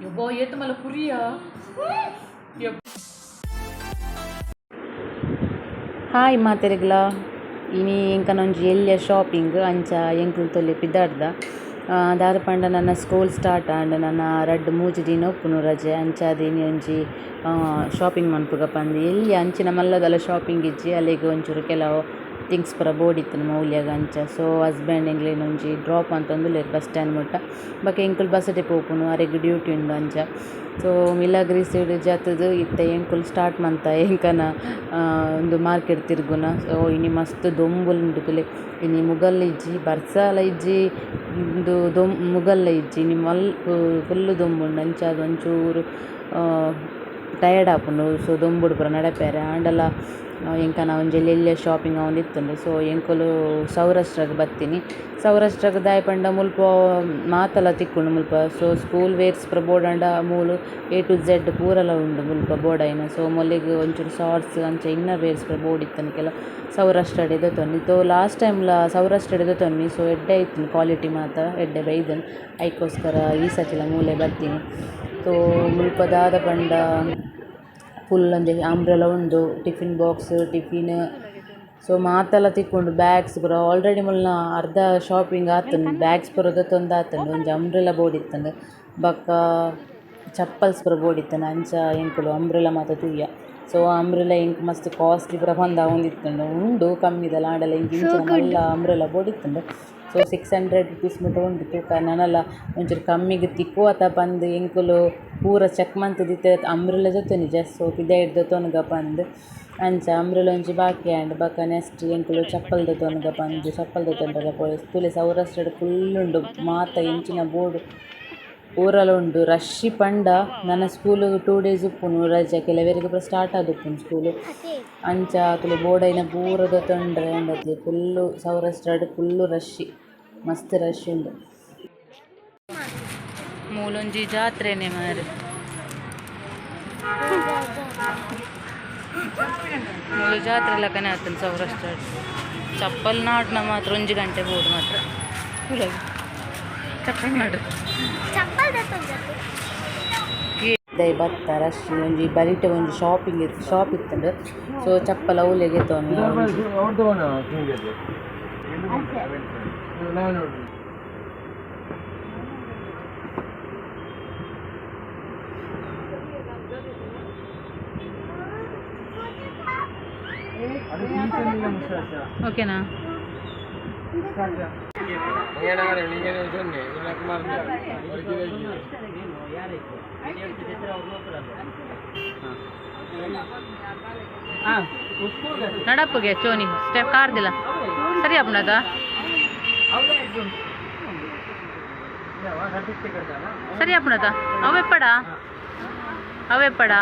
Yabo, yeto malah Korea. Hi ಮಾತೆರೆಗ್ಲ ಇನಿ ಎಂಕನೊಂಜಿ ಎಲ್ಯ ಶಾಪಿಂಗ್ ಅಂಚ ಎಂಕುಲು ತೊಲೆ ಪಿದಾಡ್ದ ದಾದ ಪಂಡ ನನ್ನ ಸ್ಕೂಲ್ ಸ್ಟಾರ್ಟ್ ಆಂಡ್ ನನ್ನ ರಡ್ಡ್ ಮೂಜಿ ದಿನ ಉಪ್ಪುನು ರಜೆ ಅಂಚಾದ್ ಇನಿ ಒಂಜಿ ಶಾಪಿಂಗ್ ಮನ್ಪುಗ ಪಂದ್ ಎಲ್ಯ ಅಂಚಿನ ಮಲ್ಲದಲ ಶಾಪಿಂಗ್ ಇಜ್ಜಿ ಅಲ್ಲಿಗೆ ಒಂಚೂರು ಕೆಲವು ಥಿಂಗ್ಸ್ ಪೂರ ಬೋಡಿತ್ತುಂಡು ಮೌಲ್ಯಗ ಅಂಚ ಸೊ ಹಸ್ಬೆಂಡ್ ಎಂಗ್ಲೇನ್ ಒಂಜಿ ಡ್ರಾಪ್ ಅಂತಂದುಲ್ಲೆರ್ ಬಸ್ ಸ್ಟ್ಯಾಂಡ್ ಮುಟ್ಟ ಬೊಕ ಎಂಕುಲು ಬಸ್ಸಡೆ ಪೋಪುನು ಅರೆಗ್ ಡ್ಯೂಟಿ ಉಂಡು ಅಂಚ ಸೊ ಮಿಲಾಗ್ರಿಸ್ಡ್ ಜತ್ತುದು ಇತ್ತೆ ಎಂಕುಲು ಸ್ಟಾರ್ಟ್ ಮಂತ ಎಂಕನ ಒಂದು ಮಾರ್ಕೆಟ್ ತಿರ್ಗುನ ಸೊ ಇನಿ ಮಸ್ತ್ ದೊಂಬುಲು ತುಲೆ ಇನಿ ಮುಗಲ್ ಇಜ್ಜಿ ಬರ್ಸಾಲ ಇಜ್ಜಿ ಒಂದು ಮುಗಲ್ಲ ಇಜ್ಜಿ ಇನಿ ಫುಲ್ಲು ದೊಂಬುಂಡು ಅಂಚಾದ್ ಒಂಚೂರು ಟಯರ್ಡ್ ಆಪುಂಡು ಸೊ ದೊಂಬುಡು ಪೂರ ನಡಪೆರೆ ಆಂಡಲ ಎಂಕನ ಒಂಜಿ ಎಲ್ಯ ಶಾಪಿಂಗ್ ಅವೊಂದಿತ್ತುಂಡು ಸೊ ಎಂಕುಲು ಸೌರಾಷ್ಟ್ರಗ್ ಬತ್ತೀನಿ ಸೌರಾಷ್ಟ್ರಗ್ ದಾಯೆ ಪಂಡ ಮುಲ್ಪ ಮಾತಲ ತಿಕ್ಕುಂಡು ಮುಲ್ಪ ಸೊ ಸ್ಕೂಲ್ ವೇರ್ಸ್ ಪೂರ ಬೋಡಾಂಡ ಮೂಲು A to Z ಪೂರಲ ಉಂಡು ಮುಲ್ಪ ಬೋಡಾಯಿನ ಸೊ ಮೊಲೆಗ್ ಒಂಚೂರು ಶಾರ್ಟ್ಸ್ ಅಂಚ ಇನ್ನರ್ ವೇರ್ಸ್ ಪೂರ ಬೋಡಿತ್ತುಂಡು ಕೆಲ ಸೌರಾಷ್ಟ್ರ ಎದೆತೊನ್ನಿ ತೋ ಲಾಸ್ಟ್ ಟೈಮ್ಲ ಸೌರಾಷ್ಟ್ರ ಎದೆತೊನ್ನಿ ಸೊ ಎಡ್ಡೆ ಇತ್ತು ಕ್ವಾಲಿಟಿ ಮಾತ ಎಡ್ಡೆ ಬೈದನ್ ಐಕೋಸ್ಕರ ಈ ಸತಿಲ ಮೂಲೆ ಬರ್ತೀನಿ ತೋ ಮುಲ್ಪ ದಾದ ಪಂಡ ಫುಲ್ ಒಂಜಿ ಅಂಬ್ರೆಲ ಉಂಡು ಟಿಫಿನ್ ಬಾಕ್ಸ್ ಟಿಫಿನ್ ಸೊ ಮಾತೆಲ್ಲ ತಿಕ್ಕೊಂಡು ಬ್ಯಾಗ್ಸ್ ಪೂರ ಆಲ್ರೆಡಿ ಮುಲ್ನ ಅರ್ಧ ಶಾಪಿಂಗ್ ಆತುಂಡು ಬ್ಯಾಗ್ಸ್ ಪೂರ ದೊತ್ತೊಂದು ಆತುಂಡು ಒಂಜಿ ಅಂಬ್ರೆಲ ಬೋಡಿತ್ತುಂಡು ಬೊಕ್ಕ ಚಪ್ಪಲ್ಸ್ ಪೂರ ಬೋಡಿತ್ತುಂಡು ಅಂಚ ಎಂಕುಲು ಅಂಬ್ರೆಲ ಮಾತ ತೂಯ ಸೊ ಅಂಬ್ರೆಲ ಎಂಕ್ ಮಸ್ತ್ ಕಾಸ್ಟ್ಲಿ ಪೂರ ಪಂದ ಒಂದಿತ್ತುಂಡು ಉಂಡು ಕಮ್ಮಿದಲ ಆಂಡಲ ಎಂಕ್ ಇಂಚಿನ ಮಲ್ಲ ಅಂಬ್ರೆಲ ಬೋಡಿತ್ತುಂಡು ಸೊ 600 ರೂಪೀಸ್ ಮುಟ ಉಂಡು ತೂಕ ನನಲ ಒಂಚೂರು ಕಮ್ಮಿಗೆ ತಿಕ್ಕುವತ ಪಂದ್ ಎಂಕುಲು ಪೂರ ಚೆಕ್ ಮಂತುದಿತ್ತೆ ಅಂಬ್ರೆಲ ಜೊತೆನಿ ಜಸ್ಟ್ ಸೊ ಪಿದಾಯ್ಡ್ ದೊತೊನ್ಗ ಪಂದ್ ಅಂಚ ಅಂಬ್ರೆಲ ಒಂಜಿ ಬಾಕಿ ಆಂಡ್ ಬೊಕ ನೆಕ್ಸ್ಟ್ ಎಂಕುಲು ಚಪ್ಪಲ್ ದೊತೊನ್ಗ ಪಂದ್ ಚಪ್ಪಲ್ ದೊತೊಂಡ್ರೆ ಪೋಯ್ ತುಲೆ ಸೌರಾಷ್ಟ್ರಡ್ ಫುಲ್ ಉಂಡು ಮಾತ ಎಂಚಿನ ಬೋರ್ಡ್ ಊರಲ ಉಂಡು ರಶ್ಶಿ ಪಂಡ ನನ್ನ ಸ್ಕೂಲು 2 days ಉಪ್ಪುನು ರಜೆ ಕೆಲವೆರಿಗೆ ಪೂರ ಸ್ಟಾರ್ಟ್ ಆದುಪ್ಪುನು ಸ್ಕೂಲು ಅಂಚ ತುಲೆ ಬೋಡೈನ ಪೂರ ದೊತೊಂಡ್ರೆ ಅಂಡತ್ಲೆ ಫುಲ್ಲು ಸೌರಾಷ್ಟ್ರಡ್ ಫುಲ್ಲು ರಶ್ಶಿ ಮಸ್ತ್ ರಶ್ ಉಂಡು ಮೂಲೊಂಜಿ ಜಾತ್ರೆನೆ ಮಾರೆ ಮೂಲು ಜಾತ್ರೆ ಲಕನೆ ಆತನು ಸೌರಾಷ್ಟ್ರ ಚಪ್ಪಲ್ ನಾಟ್ನ ಮಾತ್ರ ಒಂಜಿ ಗಂಟೆ ಬೋಡು ಮಾತ್ರ ಚಪ್ಪಲ್ ನಾಡು ದೈ ಬತ್ತ ರಶ್ ಒಂಜಿ ಬರಿಟೆ ಒಂಜಿ ಶಾಪ್ ಇತ್ತುಂಡು ಸೊ ಚಪ್ಪಲ್ ಅವಲೆಗೆ ತೊಂದು ಓಕೆನಾ ನಡಪ್ಪಗೆ ಚೋನಿ ಸ್ಟೆಪ್ ಕಾರ್ದಿಲ್ಲ ಸರಿ ಅಪ್ಪನದ ಸರಿ ಅಪ್ಪನದ ಅವೆಪ್ಪಡ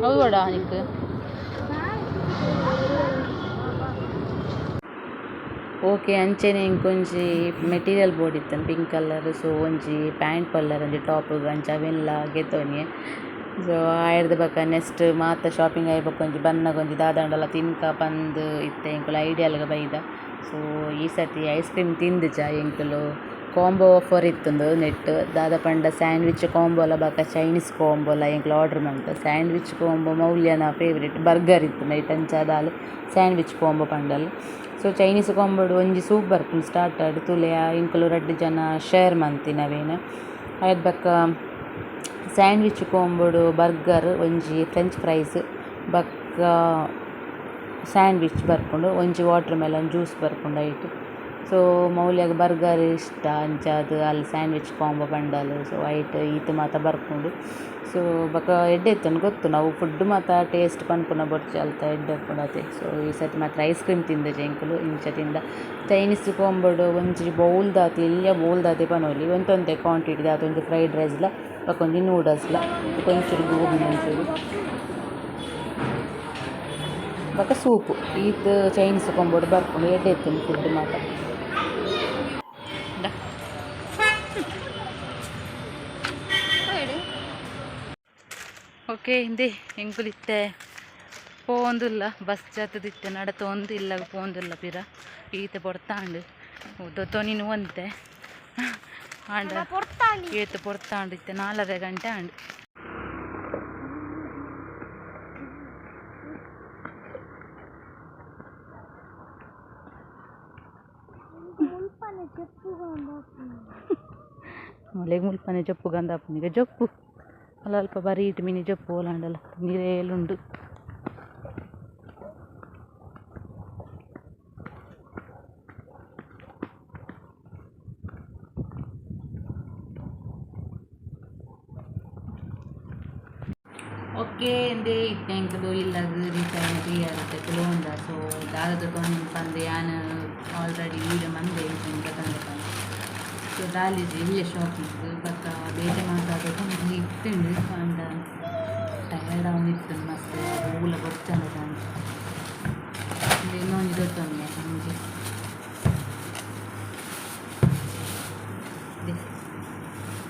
ಹೌದಾ ನಿಕ್ಕೆ ಓಕೆ ಅಂಚೆನೆ ಇಂಕೊಂಜಿ ಮೆಟೀರಿಯಲ್ ಬೋರ್ಡ್ ಇತ್ತನು ಪಿಂಕ್ ಕಲರ್ ಸೊ ಒಂಜಿ ಪ್ಯಾಂಟ್ ಪಲ್ಲರ್ ಒಂಜಿ ಟಾಪ್ ಅಂಚ ಅವೆಲ್ಲ ಗೆತ್ತೋನಿ ಸೊ ಆಯ್ದ ಬೊಕ ನೆಕ್ಸ್ಟ್ ಮಾತ ಶಾಪಿಂಗ್ ಆಯ್ಬೊಕ ಒಂಜಿ ಬನ್ನಗೊಂಜಿ ದಾದಾಂಡಲ ತಿನ್ಕ ಪಂದ್ ಇತ್ತೆ ಎಂಕುಲು ಐಡಿಯಾಲ್ಗ ಬೈದ ಸೊ ಈ ಸತಿ ಐಸ್ ಕ್ರೀಮ್ ತಿಂದುಜ ಎಂಕುಲು ಕಾಂಬೋ ಆಫರ್ ಇತ್ತುಂಡು ನೆಟ್ ದಾದ ಪಂಡ ಸ್ಯಾಂಡ್ವಿಚ್ ಕಾಂಬೋಲ ಬೊಕ ಚೈನೀಸ್ ಕಾಂಬೋಲ ಎಂಕುಲು ಆರ್ಡ್ರ್ ಮಂತ್ ಸ್ಯಾಂಡ್ವಿಚ್ ಕಾಂಬೋ ಮೌಲ್ಯನ ಫೇವ್ರೇಟ್ ಬರ್ಗರ್ ಇತ್ತು ನೈಟ್ ಅಂಚಾದಾಲ್ ಸ್ಯಾಂಡ್ವಿಚ್ ಕಾಂಬೋ ಪಂಡಲ್ ಸೊ ಚೈನೀಸ್ ಕಾಂಬೋಡು ಒಂಜಿ ಸೂಪ್ ಬರ್ಪುಂಡು ಸ್ಟಾರ್ಟ್ ಆಡ್ ತುಲೆ ಎಂಕುಲು 2 ಜನ ಶೇರ್ ಮಂತಿನವೇನು ಆಯ್ತು ಬೊಕ ಸ್ಯಾಂಡ್ವಿಚ್ ಕಾಂಬೋಡು ಬರ್ಗರ್ ಒಂಜಿ ಫ್ರೆಂಚ್ ಫ್ರೈಸ್ ಬೊಕ ಸ್ಯಾಂಡ್ವಿಚ್ ಬರ್ಪುಂಡು ಒಂಜಿ ವಾಟರ್ ಮೆಲನ್ ಜ್ಯೂಸ್ ಬರ್ಪುಂಡು ಐಟ್ ಸೊ ಮೌಲ್ಯಗ ಬರ್ಗರ್ ಇಷ್ಟ ಅಂಚಾದ್ ಅಲ್ಲಿ ಸ್ಯಾಂಡ್ವಿಚ್ ಕಾಂಬೋ ಪಂಡಲ್ ಸೊ ಐಟ್ ಈತ್ ಮಾತ ಬರ್ಪುಂಡು ಸೊ ಬೊಕ ಎಡ್ಡೆ ಇತ್ತುಂಡು ಗೊತ್ತು ನಾವು ಫುಡ್ ಮಾತ ಟೇಸ್ಟ್ ಪನ್ಪುನ ಬೊರ್ಚಿ ಅಲ್ತ ಎಡ್ಡೆ ಉಪ್ಪುಂಡತೆ ಸೊ ಈ ಸತಿ ಮಾತ್ರ ಐಸ್ ಕ್ರೀಮ್ ತಿಂದೆ ಎಂಕುಲು ಇಂಚದಿಂದ ಚೈನೀಸ್ ಕಾಂಬೋಡು ಒಂಜಿ ಬೌಲ್ ದಾತಿ ಎಲ್ಲಿಯ ಬೌಲ್ ದಾತಿ ಪನೊಲಿ ಒಂದೊಂದೇ ಕ್ವಾಂಟಿಟಿ ದಾತ ಒಂಜಿ ಫ್ರೈಡ್ ರೈಸ್ಲ ಬೊಕೊಂಜಿ ನೂಡಲ್ಸ್ಲ ಒಂಚೂರು ಗೋಬಿ ಮಂಚೂರಿ ಬೊಕ ಸೂಪು ಈತ್ ಚೈನೀಸ್ ಕಾಂಬೋಡು ಬರ್ಪುಂಡು ಎಡ್ಡೆ ಇತ್ತುಂಡು ಫುಡ್ ಮಾತ ಓಕೆ ಹಿಂದೆ ಎಂಕುಲಿತ್ತೆ పోందుಲ್ಲ ಬಸ್ ಜತ್ತದಿತ್ತೆ ನಡತೊಂದು ಇಲ್ಲ ಪೋಂದುಲ್ಲ ಪಿರ ಈತೆ ಪೊರ್ತಾಂಡು ತೊನಿನು ಒಂತೆ ಆಂಡ ಏತು ಪೊರ್ತಾಂಡು ಇತ್ತೆ 4:30 ಗಂಟೆ ಆಂಡು ಒಲೆಗೆ ಮುಲ್ಪನೆ ಜಪ್ಪು ಗಂಧಪ್ಪನಿಗೆ ಜಪ್ಪು ಅಲ್ಪ ಬರೀ ಇಟ್ಟು ಮಿನಿ ಜಪ್ಪು ಓಲಾಂಡಲ್ಲ ನೀರೇಲುಂಡು ಓಕೆ ಎಂದೇ ಇಟ್ಟೆಂಕದು ಇಲ್ಲದು ರೀಚಾರ್ಜ್ ಕ್ಲಿಯರುತ್ತೆ ಕೆಲವೊಂದು ಸೊ ದಾದದ ತೊಗೊಂಡು ಬಂದು ಯಾನು ಆಲ್ರೆಡಿ ವೀಡಿಯೋ ಮಂದೆ ತಂದೆ ಸೊ ದಾಲಿಜಿ ಇಲ್ಲೇ ಶಾಪಿಂಗ್ ಬಕ್ಕ ಬೇರೆ ಮಾತಾಡೋದು ಇಟ್ಟುಂಡು ಅಂಡ ಟಯರ್ಡ್ ಅವನಿತ್ತು ಮಸ್ತ್ ಹೂಲ ಗೊತ್ತಂದ ಇನ್ನೊಂದು ಗೊತ್ತೊಂದು ನಮಗೆ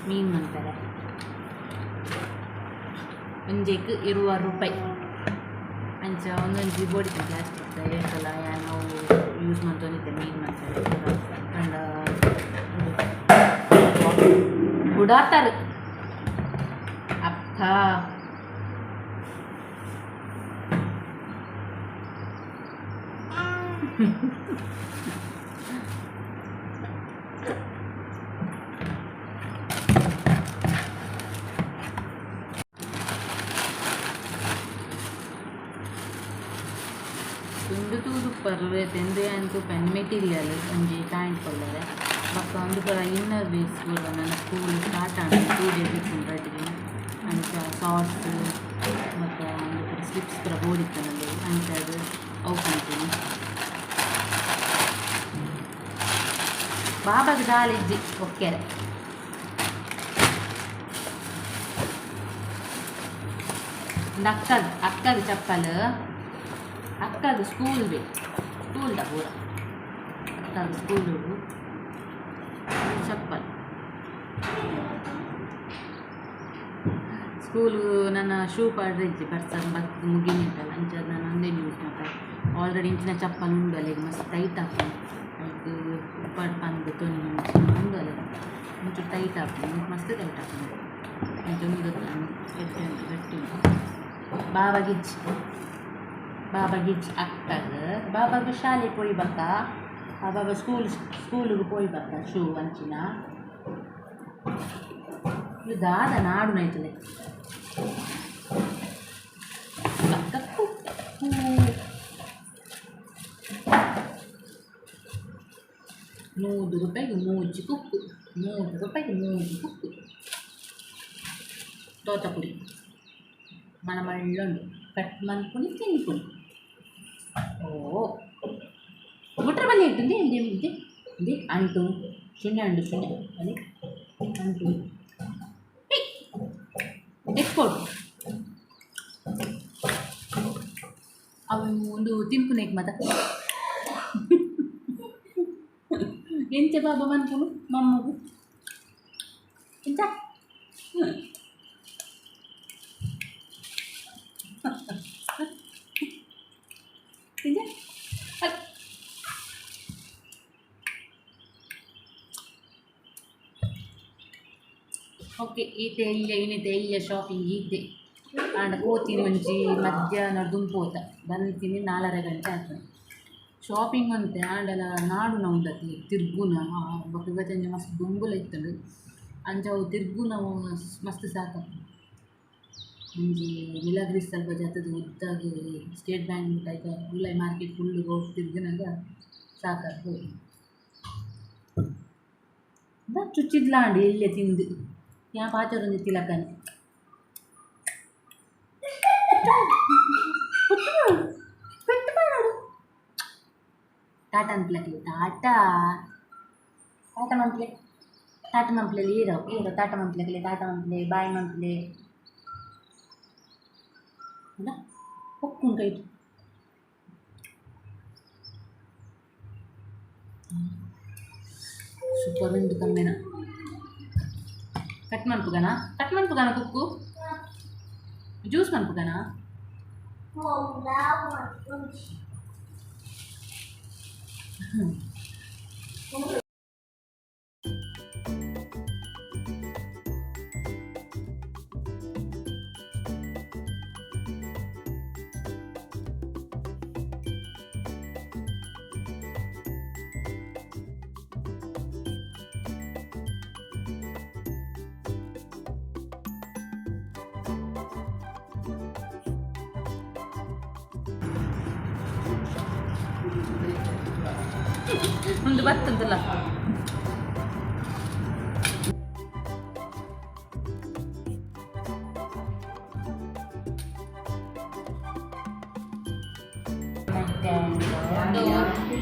ಮೀನು ಅಂತಾರೆ ಒಂಜೆಗ್ 20 ರೂಪಾಯಿ ಅಂಚ ಒಂದೊಂದು ಬೋಡಿ ಜಾಸ್ತಿ ಇರ್ತಲ್ಲ ನಾವು ಯೂಸ್ ಮಾಡ್ತೊಂದಿದ್ದೆ ಮೀನು ಮಾಡ್ತಾರೆ ಅಂಡ ಗುಡಾತಾರೆ ಅಪ್ಪ ತುಂಡು ತೂದು ಪರ್ವೇತೆಂದು ಅಂತೂ ಪೆನ್ ಮೆಟೀರಿಯಲ್ ಒಂಜಿ ಪ್ಯಾಂಟ್ ಕೊಲ್ಲರೆ ಬಕ್ಕ ಒಂದು ಪರ ಇನ್ನರ್ ವೇಸ್ ಕೂಡ ನನ್ನ ಸ್ಕೂಲ್ ಸ್ಟಾರ್ಟ್ ಆಗಿ 2 days ಇತ್ತು ರಡ್ಗೆ ಅಂಚ ಸಾಕ್ಸ್ ಮತ್ತು ಒಂದು ಪರ ಸ್ಲಿಪ್ಸ್ ಪರ ಬೋಡಿತ್ತು ನನಗೆ ಅಂಚ ಅದು ಅವು ಕಂತೀನಿ ಬಾಬಾಗ ದಾಲಿಜ್ಜಿ ಒಕ್ಕೆರೆ ಅಕ್ಕದ ಚಪ್ಪಲ್ ಅಕ್ಕದು ಸ್ಕೂಲ್ದು ಪೂರ ಅಕ್ಕದು ಸ್ಕೂಲು ಚಪ್ಪಲ್ ಸ್ಕೂಲು ನನ್ನ ಶೂ ಪಾಡ್ರೆ ಇಜ್ಜಿ ಪರ್ಸನ್ ಬತ್ತು ಮುಗಿನಿಂಟಲ್ಲ ಅಂಚದು ನಾನು ಒಂದೇ ಯೂಸ್ ಮಾಡ್ತಾರೆ ಆಲ್ರೆಡಿ ಇಂಚಿನ ಚಪ್ಪಲ್ ಉಂಡು ಅಲ್ಲಿಗೆ ಮಸ್ತ್ ಟೈಟ್ ಹಾಕೊಂಡು ಅದಕ್ಕೆ ಉಪ್ಪಾಡು ಪಂದು ತೊನಿ ಉಂಡು ಅಲ್ಲ ಒಂಚೂರು ಟೈಟ್ ಹಾಕೊಂಡು ಮಸ್ತ್ ಟೈಟ್ ಹಾಕೊಂಡು ಇಂಚೊಂದು ಗಟ್ಟಿ ಬಾಬಾಗಿಜ್ಜಿ ಅಕ್ಕಗ ಬಾಬಾಗ ಶಾಲೆ ಪೋಯಿ ಬಕ್ಕ ಬಾಬಾಗ ಸ್ಕೂಲಿಗೆ ಪೋಯಿ ಬಕ್ಕ ಶೂ ಅಂಚಿನ ಇದು ದಾದ ನಾಡು ನೈತಲೆ ಬಕ್ಕ ಕುಕ್ಕು 3 ರೂಪಾಯಿಗೆ 3 ಕುಕ್ಕು 3 ರೂಪಾಯಿಗೆ 3 ಕುಕ್ಕು ತೋತಪುರಿ ಮಣ್ಣುಂಡು ಕಟ್ ಮನ್ಪುನಿ ತಿನ್ಪುನಿ ಓ ಮುಟ್ರ ಬಲ್ಲಿ ಇಟ್ಟುಂದೆ ಇದೆ ಇದೆ ಇದೆ ಅಂಟು ಶೂನ್ಯ ಅಲ್ಲಿ ಅಂಟು ಎಕ್ಸ್ಪೋರ್ಟ್ ಅವು ಒಂದು ತಿಂಪುನೇಕ್ ಮತ ಎಂಚ ಬಾಬಾ ಮನ್ಪುನು ಮಮ್ಮಗು ಎಂಚ ಓಕೆ ಈತೆ ಇನ್ನಿತೆ ಶಾಪಿಂಗ್ ಇದ್ದೆ ಆಂಡ ಪೋತೀನಿ ಒಂಜಿ ಮಧ್ಯಾಹ್ನ ದುಂಪೋತ ಬಂತೀನಿ 4:30 ಗಂಟೆ ಆಗ್ತದೆ ಶಾಪಿಂಗ್ ಅಂತೆ ಆಂಡಲ ನಾಡುನ ಉಂಟತಿ ತಿರ್ಗುನ ಬೊಕ್ಕ ಇವತ್ತಂಜ ಮಸ್ತ್ ದುಂಬುಲ ಇತ್ತಂಡು ಅಂಚ ಅವು ತಿರ್ಗುನ ಮಸ್ತ್ ಸಾಕಪ್ಪ ಒಂಜಿ ನೀಲಗಿರಿ ಸ್ವಲ್ಪ ಜತ್ತದ ಉದ್ದಾಗಿ ಸ್ಟೇಟ್ ಬ್ಯಾಂಕ್ ಆಯ್ತು ಉಳ್ಳಾಯಿ ಮಾರ್ಕೆಟ್ ಫುಲ್ಲು ಹೋಗಿ ತಿರ್ಗಿನಾಗ ಸಾಕಾಗ್ತು ಚುಚ್ಚಿದ್ಲಾಂಡಿ ಇಲ್ಲೇ ತಿಂದು ಯಾ ಪಾಚರೊಂದು ತಿಲಕನೆ ಟಾಟಾ ಅಂಪ್ಲಕ್ಕೆ ಟಾಟಾ ಮಂಪ್ಲೆ ಹೀರೋ ಟಾಟಾ ಮಂಪ್ಲೆ ಬಾಯಿ ಮಂಪ್ಲೆ ಅಲ್ಲ ಹೊಕ್ಕುಂಟು ಇದು ಸೂಪರ್ ಉಂಟು ಕಮ್ಮಿನ ಕಟ್ ಮನ್ಪುಗನ ಕುಕ್ಕು ಜ್ಯೂಸ್ ಮನ್ಪುಗನ ಮುಂದೆ ಬರ್ತಂತಲ್ಲ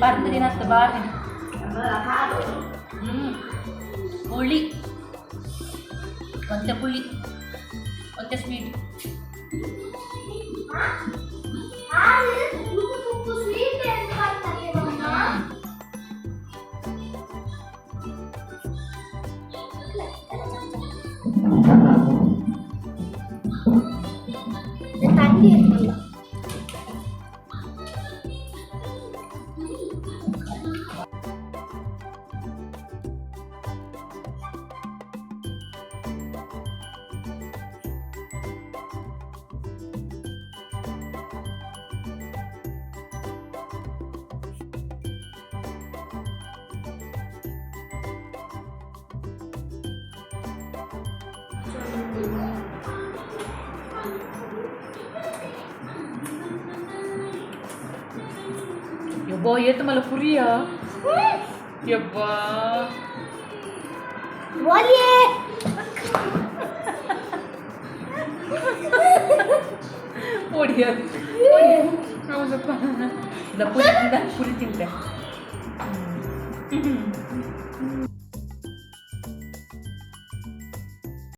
ಬರ್ದಿನ ಬಾರಿ ಹುಳಿ ಒಂತೆ ಪುಳಿ ಒಂತೆ ಸ್ವೀಟ್ ಯಬ್ಬಾ ಏತು ಮಲ್ಲ ಪುರಿಯ ಯಬ್ಬಾ ಓಡಿಯ ಹೌದಪ್ಪ ಪುರಿ ತಿಂತೆ